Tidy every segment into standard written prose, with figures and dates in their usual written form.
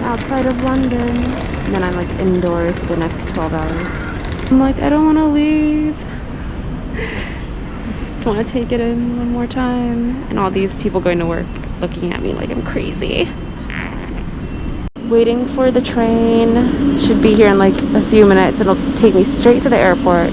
outside of London. And then I'm like indoors for the next 12 hours. I'm like, I don't want to leave. Just want to take it in one more time. And all these people going to work looking at me like I'm crazy. Waiting for the train. Should be here in like a few minutes. It'll take me straight to the airport.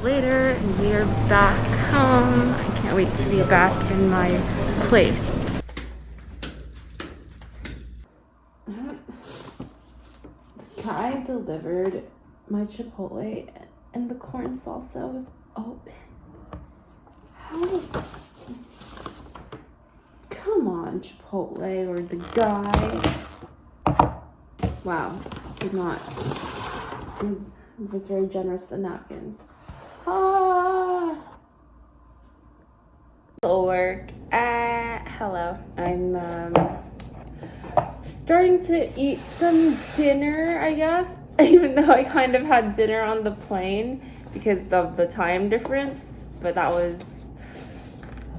Later, and we are back home. I can't wait to be back in my place. The guy delivered my Chipotle and the corn salsa was open. How? Come on, Chipotle, or the guy. Wow, did not. Was very generous with the napkins. Work. Hello. I'm starting to eat some dinner, I guess. Even though I kind of had dinner on the plane because of the time difference, but that was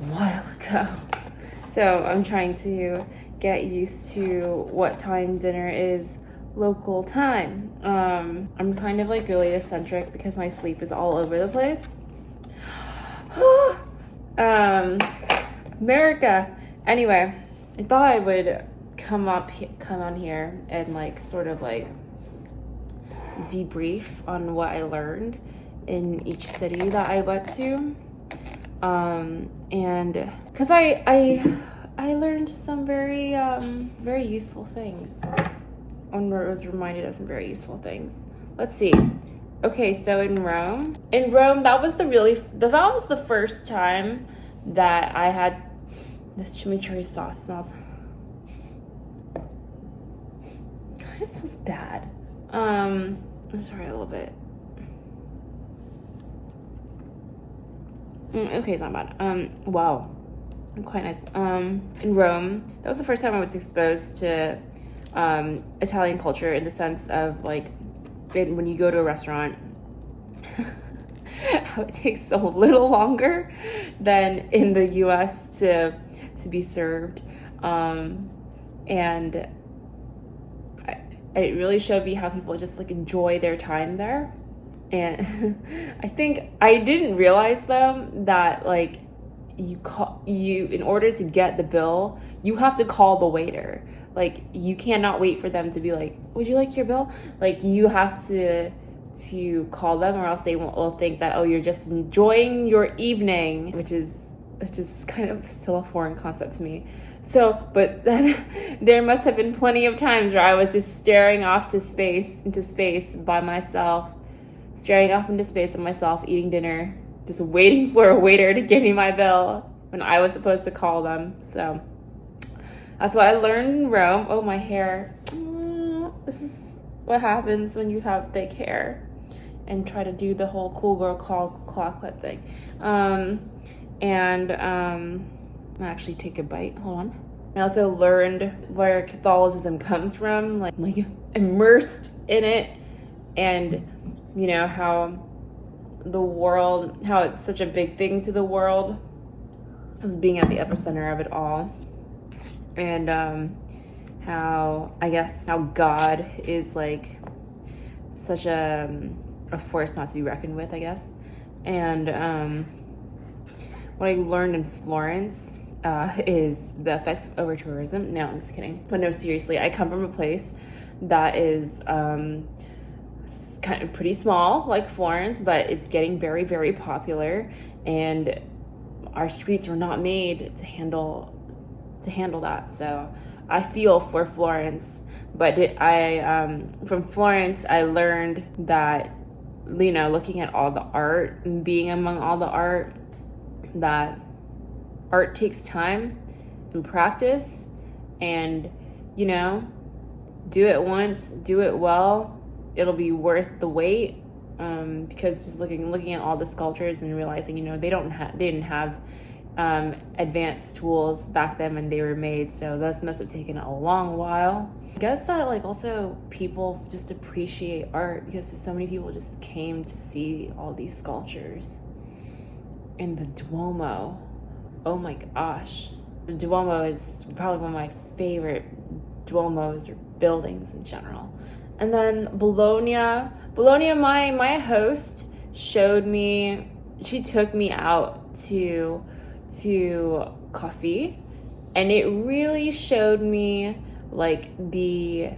a while ago. So I'm trying to get used to what time dinner is local time. I'm kind of like really eccentric because my sleep is all over the place. America. Anyway, I thought I would come on here and like sort of like debrief on what I learned in each city that I went to. And because I learned some very very useful things. I was reminded of some very useful things. Let's see. Okay, so in Rome, that was the first time that I had this chimichurri sauce. Smells. God, it smells bad. I'm sorry, a little bit. Okay, it's not bad. Wow, quite nice. In Rome, that was the first time I was exposed to Italian culture in the sense of like when you go to a restaurant, how it takes a little longer than in the US to be served, and it really showed me how people just like enjoy their time there. And I think I didn't realize though that like you in order to get the bill, you have to call the waiter. Like, you cannot wait for them to be like, would you like your bill? Like, you have to call them, or else they will think that, oh, you're just enjoying your evening, which is kind of still a foreign concept to me. So, but there must have been plenty of times where I was just staring off into space by myself, eating dinner, just waiting for a waiter to give me my bill when I was supposed to call them. So that's what I learned in Rome. Oh, my hair. This is what happens when you have thick hair and try to do the whole cool girl claw clip thing. I'll actually take a bite. Hold on. I also learned where Catholicism comes from, like immersed in it, and you know how it's such a big thing to the world, as being at the epicenter of it all. And how God is like such a force not to be reckoned with, I guess. And what I learned in Florence is the effects of over-tourism. No, I'm just kidding. But no, seriously, I come from a place that is kind of pretty small, like Florence, but it's getting very, very popular. And our streets are not made to handle that. So I feel for Florence, but from Florence I learned that, you know, looking at all the art and being among all the art, that art takes time and practice, and you know, do it once, do it well, it'll be worth the wait. because just looking at all the sculptures and realizing, you know, they didn't have advanced tools back then when they were made, so those must have taken a long while. I guess that like also people just appreciate art because so many people just came to see all these sculptures. And the Duomo, oh my gosh, the Duomo is probably one of my favorite Duomos or buildings in general. And then Bologna, my host showed me, she took me out to coffee, and it really showed me like the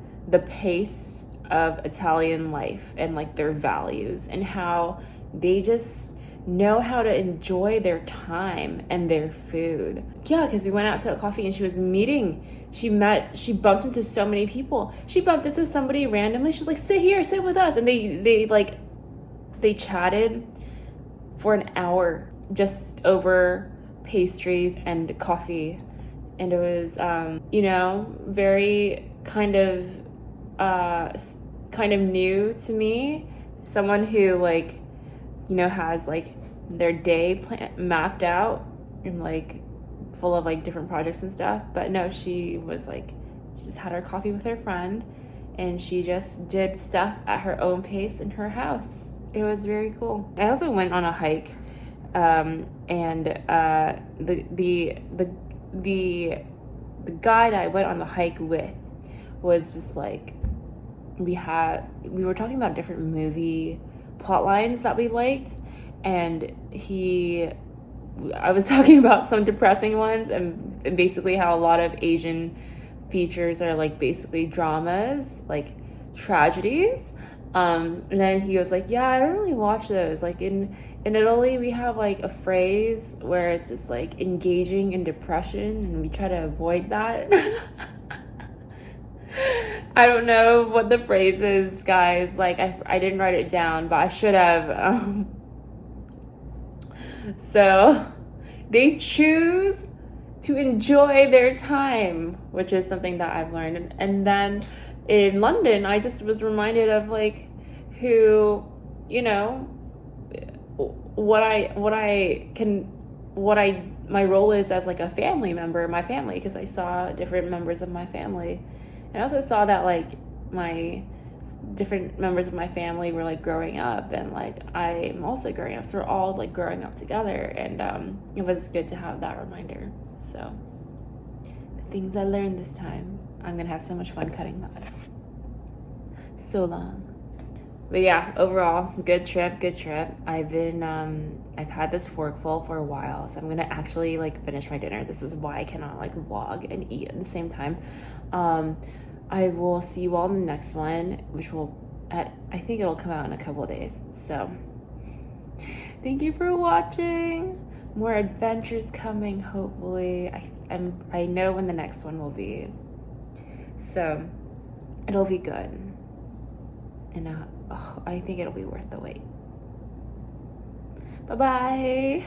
pace of Italian life and like their values and how they just know how to enjoy their time and their food. Yeah, because we went out to a coffee and she bumped into so many people. She bumped into somebody randomly. She was like, sit with us. And they chatted for an hour just over pastries and coffee. And it was, you know, very kind of new to me. Someone who like, you know, has like their day mapped out and like full of like different projects and stuff. But no, she just had her coffee with her friend and she just did stuff at her own pace in her house. It was very cool. I also went on a hike, and the guy that I went on the hike with was just like, we were talking about different movie plot lines that we liked, and I was talking about some depressing ones and basically how a lot of Asian features are like basically dramas, like tragedies. And then he was like, yeah, I don't really watch those. Like in Italy, we have like a phrase where it's just like engaging in depression, and we try to avoid that. I don't know what the phrase is, guys. Like I didn't write it down, but I should have. So they choose to enjoy their time, which is something that I've learned. And then in London, I just was reminded of like who, you know, my role is as like a family member in my family, because I saw different members of my family. And I also saw that like my different members of my family were like growing up, and like I'm also growing up, so we're all like growing up together, and it was good to have that reminder. So the things I learned this time, I'm gonna have so much fun cutting that. So long. But yeah, overall, good trip. I've had this forkful for a while, so I'm gonna actually like finish my dinner. This is why I cannot like vlog and eat at the same time. I will see you all in the next one, which I think it'll come out in a couple of days. So thank you for watching. More adventures coming, hopefully. I know when the next one will be, so it'll be good, and I think it'll be worth the wait. Bye bye.